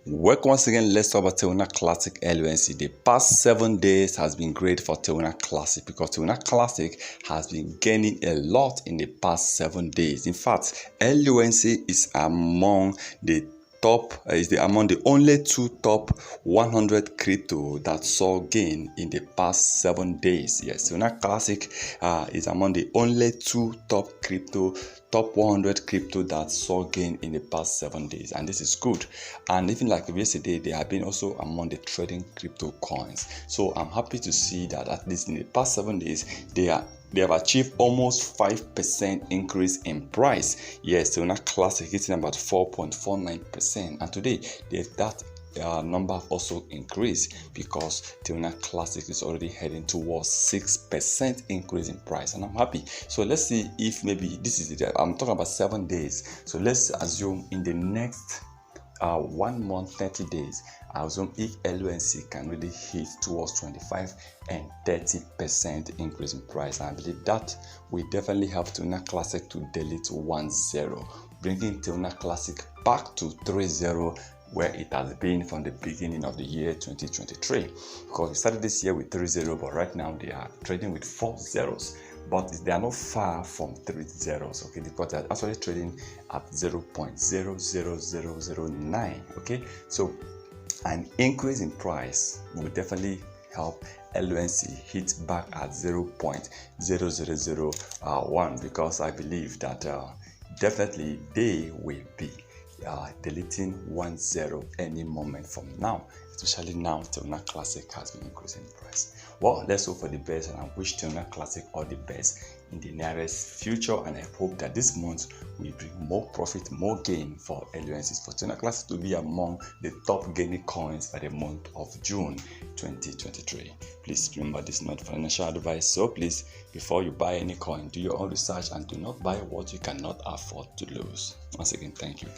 Welcome once again. Let's talk about Teuna Classic LUNC. The past 7 days has been great for Teuna Classic because Teuna Classic has been gaining a lot in the past 7 days. In fact, LUNC is among the among the only two top 100 crypto that saw gain in the past 7 days. Yes, Teuna Classic is among the only two top 100 crypto that saw gain in the past 7 days, and this is good. And even like yesterday, they have been also among the trading crypto coins. So I'm happy to see that at least in the past 7 days, they have achieved almost 5% increase in price. Yes, Teuna Classic hitting about 4.49%, and today that number also increased because Teuna Classic is already heading towards 6% increase in price, and I'm happy. So let's see if maybe this is it. I'm talking about 7 days. So let's assume in the next 1 month, 30 days, I assume if LUNC can really hit towards 25 and 30% increase in price. And I believe that will definitely help Teuna Classic to delete 1-0, bringing Teuna Classic back to 3-0, where it has been from the beginning of the year 2023. Because we started this year with 3-0, but right now they are trading with 4 zeros. But they are not far from 3 zeros, okay, because they are actually trading at 0.00009, okay. So an increase in price will definitely help LUNC hit back at 0.0001, because I believe that definitely they will be deleting 1-0 any moment from now, especially now Teuna Classic has been increasing in price. Well, let's hope for the best, and I wish Teuna Classic all the best in the nearest future, and I hope that this month will bring more profit, more gain for LUNCs, for Teuna Classic to be among the top gaining coins by the month of June 2023. Please remember, this is not financial advice, so please, before you buy any coin, do your own research and do not buy what you cannot afford to lose. Once again, thank you.